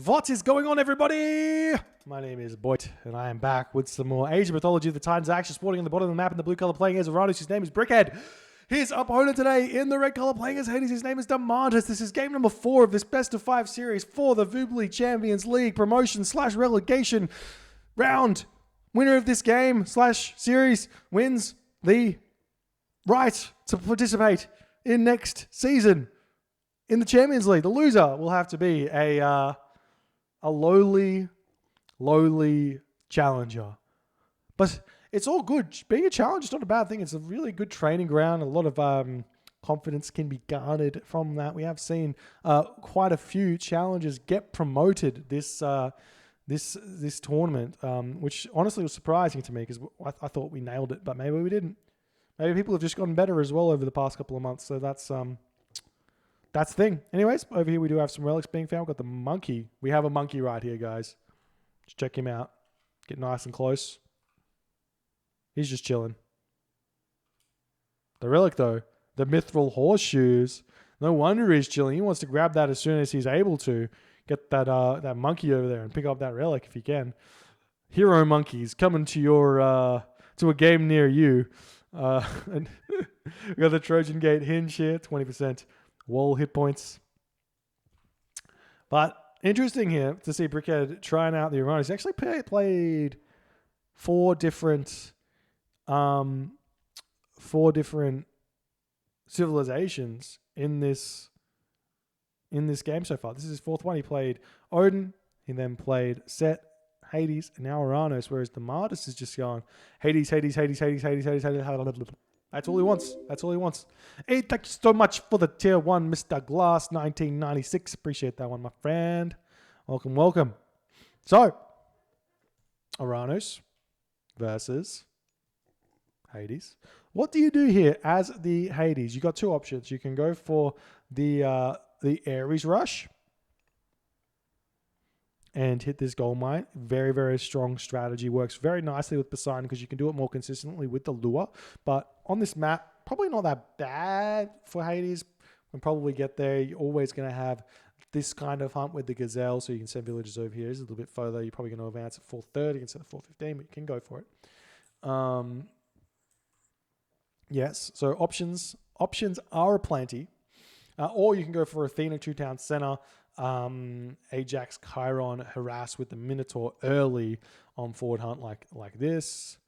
What is going on, everybody? My name is Boyd, and I am back with some more Asian mythology. The Titans are actually sporting on the bottom of the map in the blue color, playing as Oranos. His name is Brickhead. His opponent today in the red color, playing as Hades. His name is Domantas. This is game number 4 of this best of 5 series for the Vubli Champions League promotion / relegation round. Winner of this game / series wins the right to participate in next season in the Champions League. The loser will have to be a lowly challenger. But it's all good. Being a challenger is not a bad thing. It's a really good training ground. A lot of confidence can be garnered from that. We have seen quite a few challengers get promoted this tournament, which honestly was surprising to me because I thought we nailed it, but maybe we didn't. Maybe people have just gotten better as well over the past couple of months. So that's the thing. Anyways, over here we do have some relics being found. We've got the monkey. We have a monkey right here, guys. Just check him out. Get nice and close. He's just chilling. The relic, though, the mithril horseshoes. No wonder he's chilling. He wants to grab that as soon as he's able to. Get that monkey over there and pick up that relic if he can. Hero monkeys coming to your to a game near you. And we got the Trojan Gate hinge here, 20%. Wall hit points. But interesting here to see Brickhead trying out the Oranos. He's actually played four different civilizations in this game so far. This is his 4th one. He played Odin, he then played Set, Hades, and now Oranos, whereas Domantas is just going Hades. That's all he wants. That's all he wants. Hey, thank you so much for the tier 1, Mr. Glass 1996. Appreciate that one, my friend. Welcome, welcome. So, Oranos versus Hades. What do you do here as the Hades? You got 2 options. You can go for the Ares Rush and hit this gold mine. Very, very strong strategy. Works very nicely with Poseidon because you can do it more consistently with the lure. But on this map, probably not that bad for Hades. When probably get there, you're always going to have this kind of hunt with the gazelle, so you can send villagers over here. It's a little bit further. You're probably going to advance at 430 instead of 415, but you can go for it. Yes, so options are aplenty. Or you can go for Athena 2-town center, Ajax, Chiron, harass with the Minotaur early on forward hunt like this.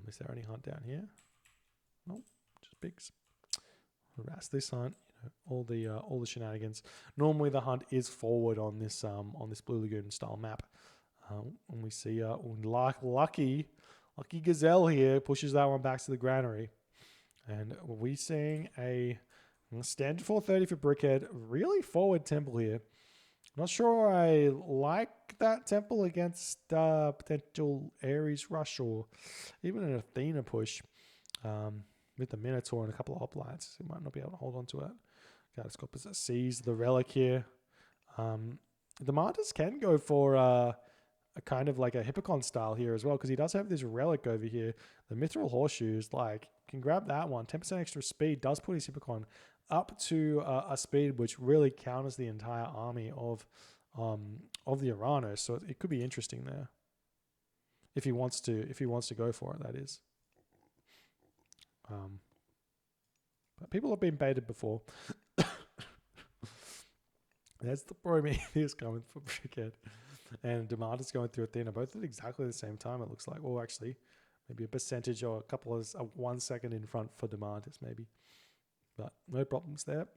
Is there any hunt down here? No, just pigs. Harass this hunt. All the shenanigans. Normally the hunt is forward on this Blue Lagoon style map. And we see lucky gazelle here pushes that one back to the granary, and we're seeing a standard 430 for Brickhead. Really forward temple here. Not sure I like that temple against potential Ares rush or even an Athena push. With the Minotaur and a couple of hoplites, he might not be able to hold on to it. Gadiscopus sees the relic here. The Domantas can go for a kind of like a Hippocon style here as well, because he does have this relic over here. The Mithril Horseshoes, can grab that one. 10% extra speed does put his Hippocon up to a speed which really counters the entire army of the Oranos. So it could be interesting there if he wants to go for it. That is. But people have been baited before. There's the Prometheus coming for Brickhead. And Domantas going through Athena, both at exactly the same time, it looks like. Well, actually, maybe a percentage or a couple of 1 second in front for Domantas, maybe. But no problems there.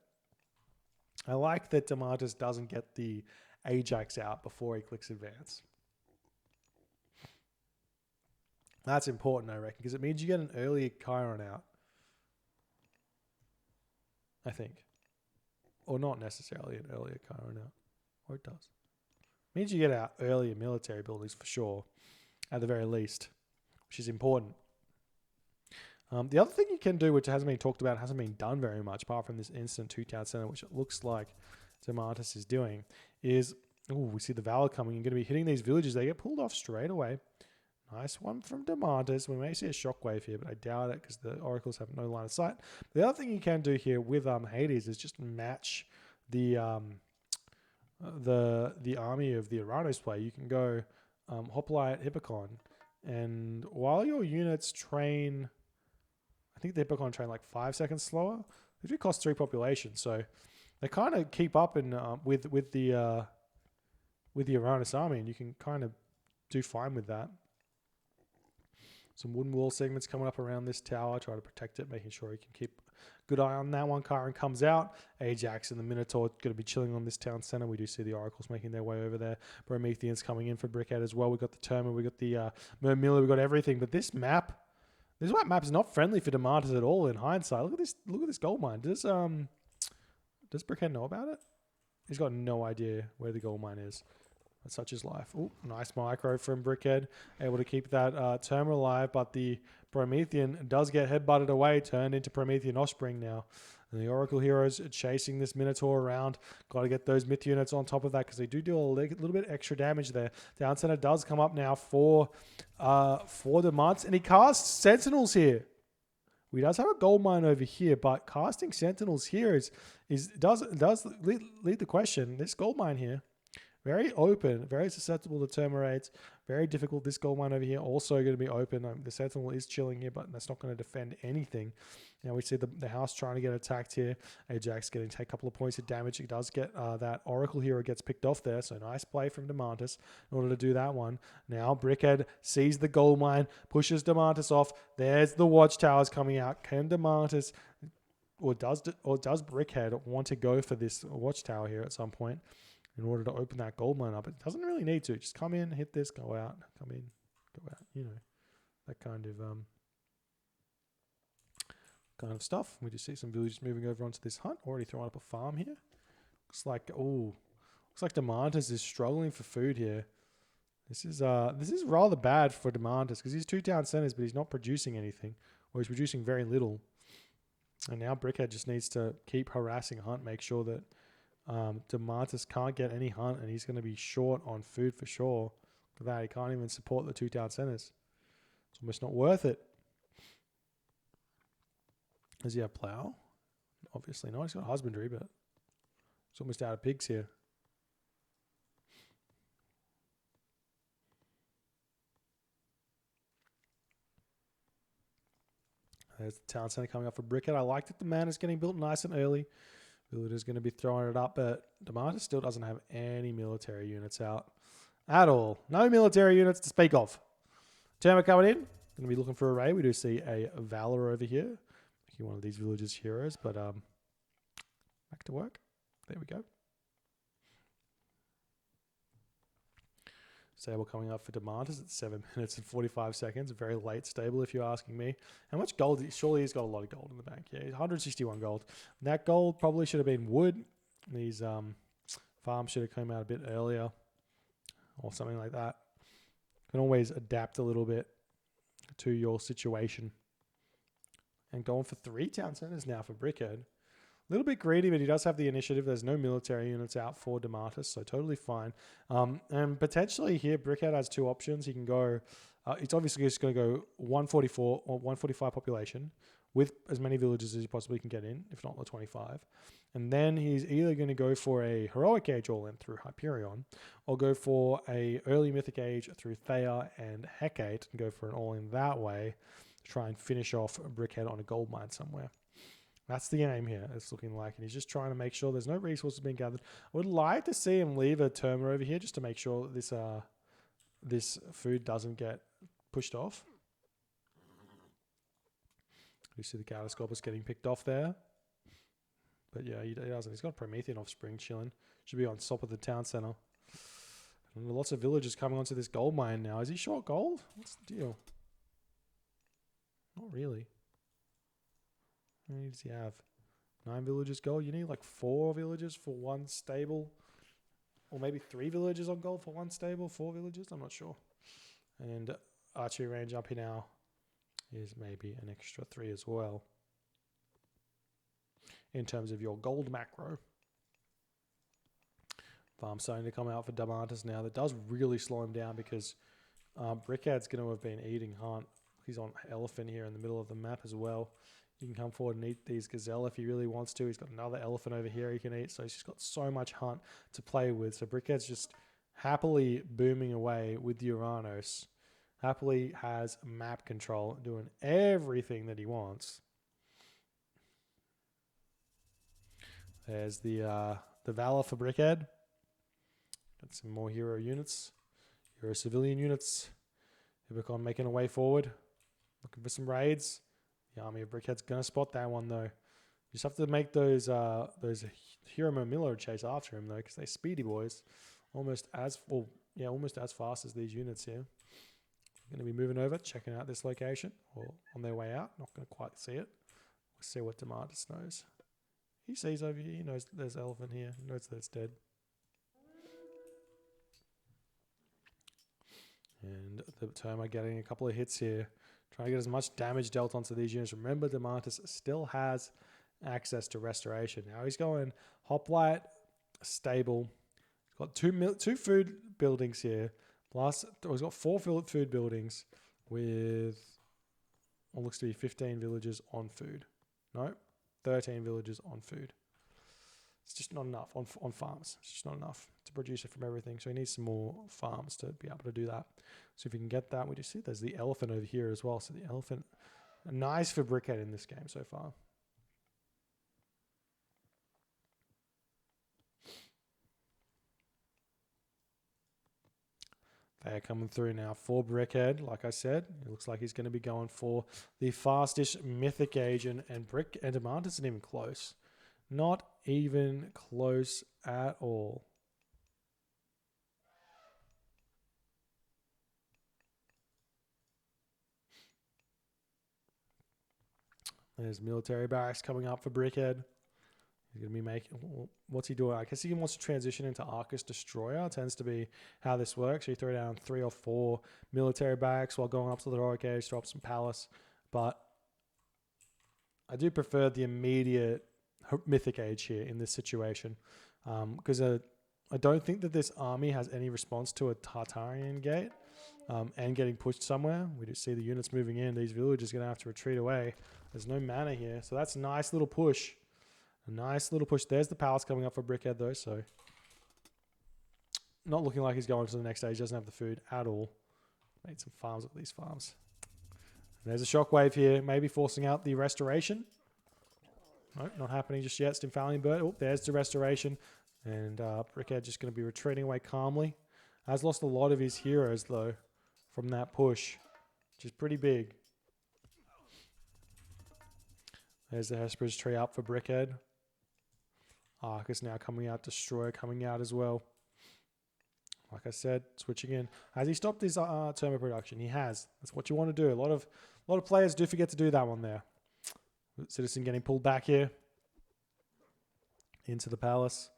I like that Domantas doesn't get the Ajax out before he clicks advance. That's important, I reckon, because it means you get an earlier Chiron out. I think. Or not necessarily an earlier Chiron out. Or it does. It means you get out earlier military buildings for sure, at the very least, which is important. The other thing you can do, which hasn't been talked about, hasn't been done very much, apart from this instant 2-town center, which it looks like Domantas is doing, is, we see the Valor coming. You're going to be hitting these villages. They get pulled off straight away. Nice one from Domantas. We may see a shockwave here, but I doubt it because the oracles have no line of sight. The other thing you can do here with Hades is just match the the army of the Oranos play, you can go Hoplite Hippocon, and while your units train, I think the Hippocon train like 5 seconds slower. It do cost 3 population, so they kind of keep up in with the Oranos army, and you can kind of do fine with that. Some wooden wall segments coming up around this tower, try to protect it, making sure you can keep a good eye on that one. Chiron comes out. Ajax and the Minotaur going to be chilling on this town center. We do see the Oracles making their way over there. Prometheans coming in for Brickhead as well. We've got the Terma, we've got the Mermilla, we've got everything. But this map is not friendly for Domantas at all in hindsight. Look at this gold mine. Does Brickhead know about it? He's got no idea where the gold mine is. That's such his life. Oh, nice micro from Brickhead. Able to keep that Terma alive, but the Promethean does get headbutted away, turned into Promethean Offspring now. And the Oracle heroes are chasing this Minotaur around. Got to get those myth units on top of that because they do a little bit extra damage there. Down center does come up now for Domantas, and he casts Sentinels here. We does have a gold mine over here, but casting Sentinels here does lead the question. This gold mine here, very open, very susceptible to Terma raids, very difficult. This gold mine over here also going to be open. The Sentinel is chilling here, but that's not going to defend anything. Now we see the house trying to get attacked here. Ajax getting take a couple of points of damage. He does get that Oracle hero gets picked off there, so nice play from Domantas in order to do that one. Now Brickhead sees the gold mine, pushes Domantas off. There's the watchtowers coming out. Can Domantas or does Brickhead want to go for this watchtower here at some point in order to open that gold mine up? It doesn't really need to. Just come in, hit this, go out, come in, go out. You know, that kind of stuff. We just see some villagers moving over onto this hunt. Already throwing up a farm here. Looks like Domantas is struggling for food here. This is rather bad for Domantas because he's 2 town centers, but he's not producing anything, or he's producing very little. And now Brickhead just needs to keep harassing Hunt, make sure that Domantas can't get any hunt, and he's going to be short on food for sure. For that, he can't even support the 2 town centers. It's almost not worth it. Does he have plow? Obviously not. He's got husbandry, but he's almost out of pigs here. There's the town center coming up for Brickhead. I like that the man is getting built nice and early. Villager's going to be throwing it up, but Domantas still doesn't have any military units out at all. No military units to speak of. Terma coming in. Going to be looking for a raid. We do see a Valor over here. Making one of these villagers heroes, but back to work. There we go. Stable coming up for Domantas at 7 minutes and 45 seconds. Very late stable, if you're asking me. How much gold? Surely he's got a lot of gold in the bank. Yeah, 161 gold. That gold probably should have been wood. These farms should have come out a bit earlier or something like that. You can always adapt a little bit to your situation. And going for 3 town centers now for Brickhead. A little bit greedy, but he does have the initiative. There's no military units out for Domantas, so totally fine. And potentially here, Brickhead has 2 options. He can go, it's obviously just going to go 144 or 145 population with as many villages as he possibly can get in, if not the 25. And then he's either going to go for a Heroic Age all-in through Hyperion, or go for a early Mythic Age through Thea and Hecate, and go for an all-in that way, to try and finish off Brickhead on a gold mine somewhere. That's the aim here, it's looking like. And he's just trying to make sure there's no resources being gathered. I would like to see him leave a Terma over here just to make sure that this food doesn't get pushed off. You see the Catoscopus getting picked off there. But yeah, he doesn't. He's got Promethean Offspring chilling. Should be on top of the town center. And lots of villagers coming onto this gold mine now. Is he short gold? What's the deal? Not really. How many does he have? 9 villagers gold. You need like 4 villagers for 1 stable. Or maybe 3 villagers on gold for 1 stable. 4 villagers? I'm not sure. And archery range up here now is maybe an extra 3 as well. In terms of your gold macro. Farm starting to come out for Domantas now. That does really slow him down because Brickhead's going to have been eating Hunt. He's on Elephant here in the middle of the map as well. He can come forward and eat these gazelle if he really wants to. He's got another elephant over here he can eat. So he's just got so much hunt to play with. So Brickhead's just happily booming away with the Oranos. Happily has map control, doing everything that he wants. There's the Valor for Brickhead. Got some more hero units. Hero civilian units. Hibicon making a way forward. Looking for some raids. The army of Brickhead's going to spot that one, though. You just have to make those Hero Murmillo chase after him, though, because they're speedy boys. Almost as fast as these units here. Going to be moving over, checking out this location, or on their way out. Not going to quite see it. We'll see what Domantas knows. He sees over here. He knows there's an elephant here. He knows that it's dead. And the Terma getting a couple of hits here. Trying to get as much damage dealt onto these units. Remember, Domantas still has access to restoration. Now he's going hoplite, stable. He's got two food buildings here. Plus, he's got 4 food buildings with what looks to be 15 villages on food. No, 13 villages on food. It's just not enough on farms. It's just not enough to produce it from everything. So he needs some more farms to be able to do that. So if we can get that, we just see there's the elephant over here as well. So the elephant, nice for Brickhead in this game so far. They're coming through now for Brickhead. Like I said, it looks like he's going to be going for the fastest Mythic agent, and Domantas isn't even close. Not even close at all. There's military barracks coming up for Brickhead. He's going to be making... What's he doing? I guess he wants to transition into Arcus Destroyer. Tends to be how this works. So you throw down 3 or 4 military barracks while going up to the heroic age, drop some palace. But I do prefer the immediate Mythic age here in this situation. Because I don't think that this army has any response to a Tartarian gate and getting pushed somewhere. We just see the units moving in. These villagers are going to have to retreat away. There's no mana here. So that's a nice little push. A nice little push. There's the palace coming up for Brickhead, though. So not looking like he's going to the next stage. Doesn't have the food at all. Made some farms at these farms. And there's a shockwave here. Maybe forcing out the restoration. No, not happening just yet. Stimfalian Bird. Oh, there's the restoration. And Brickhead just going to be retreating away calmly. Has lost a lot of his heroes, though, from that push, which is pretty big. There's the Hesper's tree up for Brickhead. Arcus now coming out. Destroyer coming out as well. Like I said, switching in. Has he stopped his Terma production? He has. That's what you want to do. A lot of players do forget to do that one there. Citizen getting pulled back here into the palace.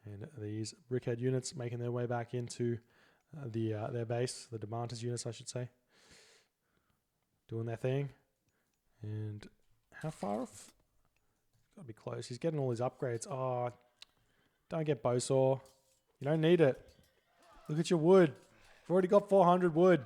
And these Brickhead units making their way back into their base. The Domantas units, I should say. Doing their thing. And how far off? Got to be close. He's getting all his upgrades. Oh, don't get Bowsaw. You don't need it. Look at your wood. You've already got 400 wood.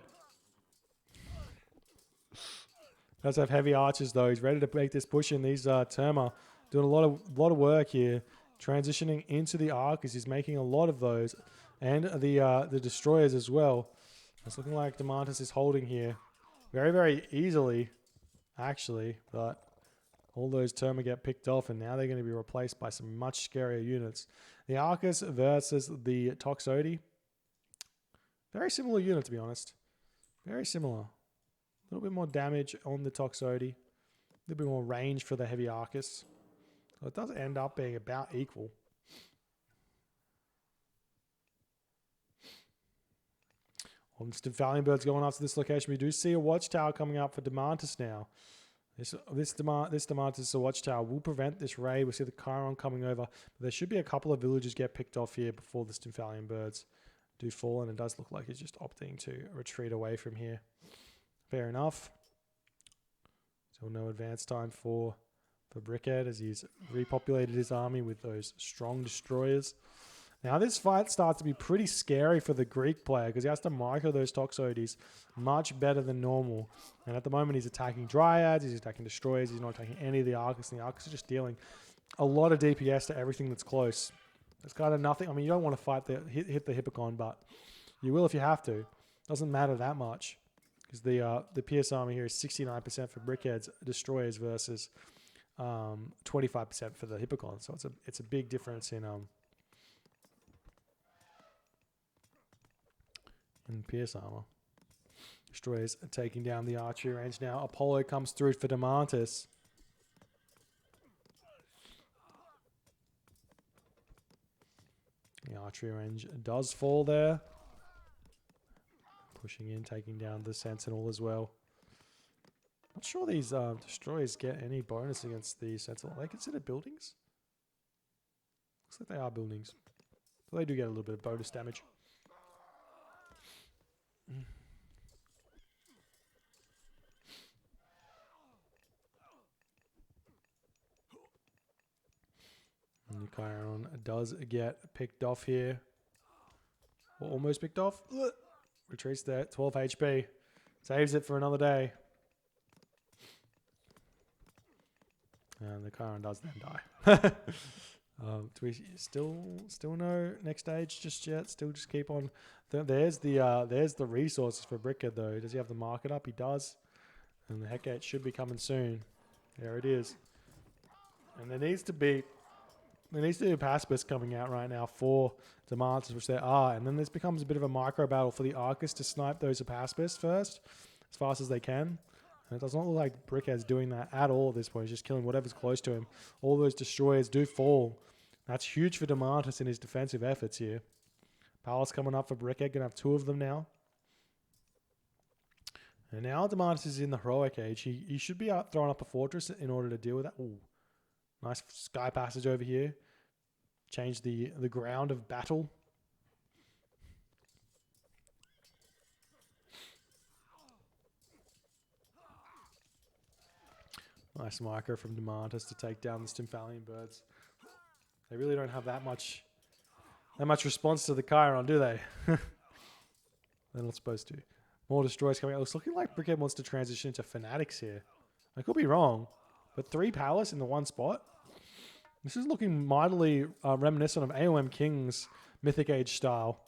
Does have heavy archers, though. He's ready to make this push in. These Terma doing a lot of work here. Transitioning into the Arcus. He's making a lot of those. And the Destroyers as well. It's looking like Domantas is holding here. Very, very easily, actually. But all those Terma get picked off, and now they're going to be replaced by some much scarier units. The Arcus versus the Toxotes. Very similar unit, to be honest. Very similar. A little bit more damage on the Toxotes. A little bit more range for the heavy Arcus. So it does end up being about equal. Stimfalian Bird's going after this location. We do see a watchtower coming up for Domantas now. This Domantas watchtower will prevent this raid. We see the Chiron coming over. But there should be a couple of villagers get picked off here before the Stimfalian Birds do fall. And it does look like he's just opting to retreat away from here. Fair enough. So no advance time for Brickhead as he's repopulated his army with those strong destroyers. Now this fight starts to be pretty scary for the Greek player because he has to micro those Toxotes much better than normal. And at the moment he's attacking Dryads, he's attacking Destroyers, he's not attacking any of the Arcus, and the Arcus are just dealing a lot of DPS to everything that's close. It's kind of nothing. I mean, you don't want to fight hit the Hippocon, but you will if you have to. Doesn't matter that much because the PS armor here is 69% for Brickheads, Destroyers versus 25% for the Hippocon. So it's a big difference in PS armor. Destroyers are taking down the archery range now. Apollo comes through for Domantas. The archery range does fall there. Pushing in, taking down the Sentinel as well. Not sure these Destroyers get any bonus against the Sentinel. Are they considered buildings? Looks like they are buildings. So they do get a little bit of bonus damage. And Chiron does get picked off here. Or almost picked off. Retreats there. 12 HP. Saves it for another day. And the Chiron does then die. Do we still no next stage just yet? Still just keep on. There's the resources for Brickhead though. Does he have the market up? He does. And the Hecate should be coming soon. There it is. And there needs to be pacifists coming out right now for Domantas, which there are. And then this becomes a bit of a micro battle for the Arcus to snipe those pacifists first, as fast as they can. And it does not look like Brickhead's doing that at all at this point. He's just killing whatever's close to him. All those Destroyers do fall. That's huge for Domantas in his defensive efforts here. Palace coming up for Brickhead. Going to have 2 of them now. And now Domantas is in the heroic age. He should be out throwing up a fortress in order to deal with that. Ooh. Nice sky passage over here. Change the ground of battle. Nice micro from Domantas to take down the Stymphalian birds. They really don't have that much response to the Chiron, do they? They're not supposed to. More Destroyers coming out. It's looking like Brickhead wants to transition into Fanatics here. I could be wrong, but 3 Palace in the one spot. This is looking mightily reminiscent of AOM King's Mythic Age style,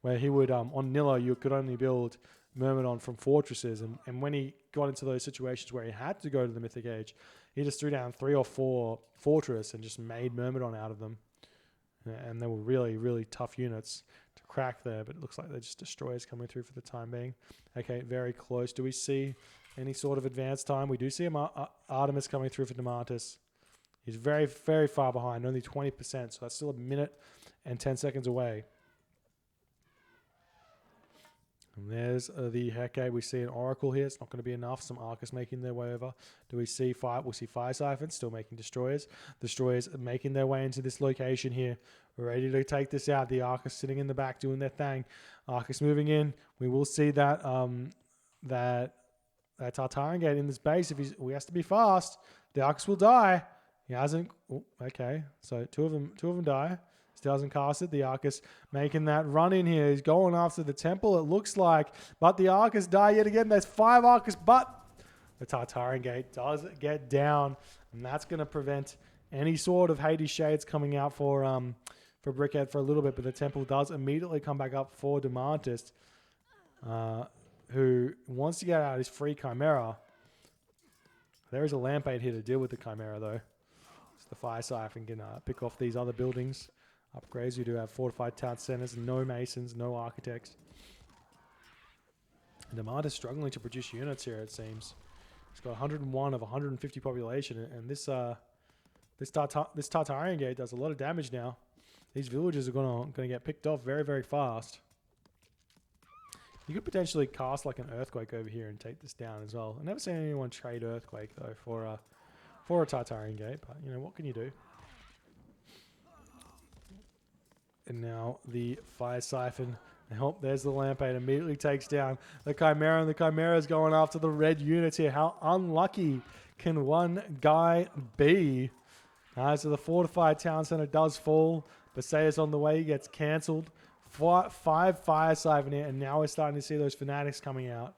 where he would, on Nilla, you could only build Myrmidon from fortresses. And when he got into those situations where he had to go to the Mythic Age, he just threw down 3 or 4 fortress and just made Myrmidon out of them. And they were really, really tough units to crack there, but it looks like they're just Destroyers coming through for the time being. Okay, very close. Do we see any sort of advance time? We do see Artemis coming through for Domantas. He's very, very far behind, only 20%, so that's still 1 minute and 10 seconds away. And there's the Hecate. We see an Oracle here. It's not going to be enough. Some Arcus making their way over. Do we see fire? We'll see Fire Siphons still making Destroyers. Destroyers making their way into this location here. We're ready to take this out. The Arcus sitting in the back doing their thing. Arcus moving in. We will see that that Tartarian Gate in this base. If he has to be fast, the Arcus will die. He hasn't. Oh, okay, so two of them die. Still hasn't cast it. The Arcus making that run in here. He's going after the temple, it looks like. But the Arcus die yet again. There's 5 Arcus, but the Tartarian Gate does get down. And that's going to prevent any sort of Hades Shades coming out for Brickhead for a little bit. But the temple does immediately come back up for Domantas, who wants to get out his free Chimera. There is a Lampade here to deal with the Chimera, though. So the Fire Siphon can pick off these other buildings. Upgrades, you do have fortified town centers, no masons, no architects. And Domantas struggling to produce units here, it seems. He's got 101 of 150 population, and this Tartarian Gate does a lot of damage now. These villages are gonna get picked off very, very fast. You could potentially cast like an Earthquake over here and take this down as well. I've never seen anyone trade Earthquake though for a Tartarian Gate, but you know, what can you do? And now the Fire Siphon. Oh, there's the Lampade. Immediately takes down the Chimera, and the Chimera is going after the red units here. How unlucky can one guy be? So the fortified town center does fall. Basea's on the way. He gets cancelled. 5 Fire Siphon here, and now we're starting to see those Fanatics coming out.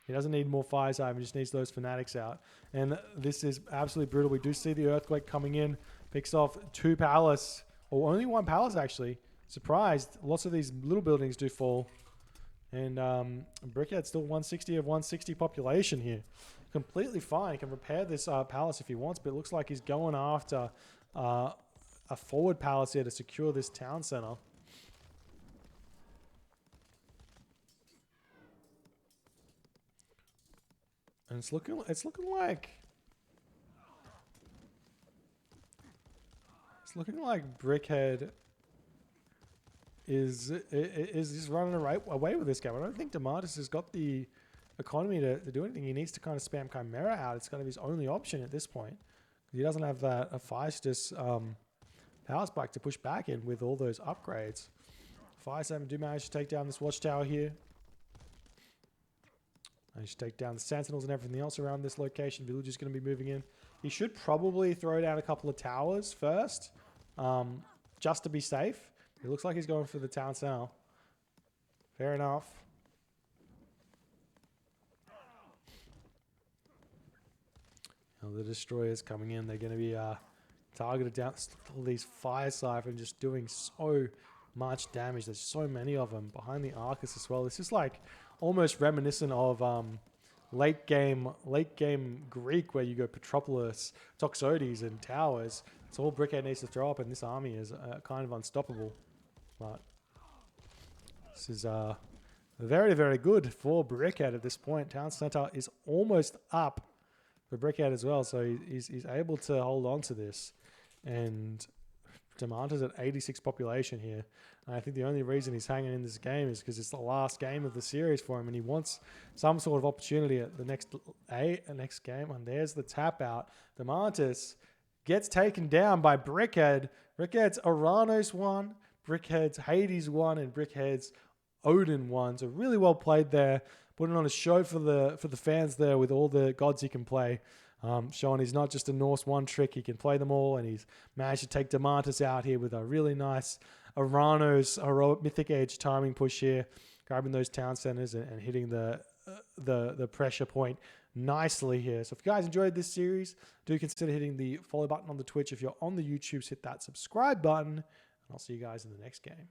He doesn't need more Fire Siphon, he just needs those Fanatics out. And this is absolutely brutal. We do see the Earthquake coming in. Picks off 2 Palace, or only 1 Palace actually. Surprised. Lots of these little buildings do fall. And Brickhead's still 160 of 160 population here. Completely fine. He can repair this Palace if he wants, but it looks like he's going after a forward Palace here to secure this town center. And it's looking like Brickhead is just running away with this game. I don't think Domantas has got the economy to do anything. He needs to kind of spam Chimera out. It's going to be his only option at this point. He doesn't have a Feistus power spike to push back in with all those upgrades. Fire 7 do manage to take down this watchtower here. Manage to take down the sentinels and everything else around this location. Village is going to be moving in. He should probably throw down a couple of towers first, just to be safe. It looks like he's going for the town center. Fair enough. Now the destroyers coming in. They're going to be targeted down. All these Fire Siphon just doing so much damage. There's so many of them behind the Arcus as well. This is like almost reminiscent of late game Greek, where you go Petropolis, Toxotes, and towers. It's all Brickhead needs to throw up, and this army is kind of unstoppable. But this is very, very good for Brickhead at this point. Town Center is almost up for Brickhead as well, so he's able to hold on to this. And Domantas at 86 population here. And I think the only reason he's hanging in this game is because it's the last game of the series for him, and he wants some sort of opportunity at the next game. And there's the tap out. Domantas gets taken down by Brickhead. Brickhead's Oranos won, Brickhead's Hades won, and Brickhead's Odin won. So really well played there. Putting on a show for the fans there with all the gods he can play. Showing he's not just a Norse one trick, he can play them all, and he's managed to take Domantas out here with a really nice Oranos heroic Mythic Age timing push here, grabbing those town centers and hitting the pressure point nicely here. So if you guys enjoyed this series, do consider hitting the follow button on the Twitch. If you're on the YouTubes, hit that subscribe button, and I'll see you guys in the next game.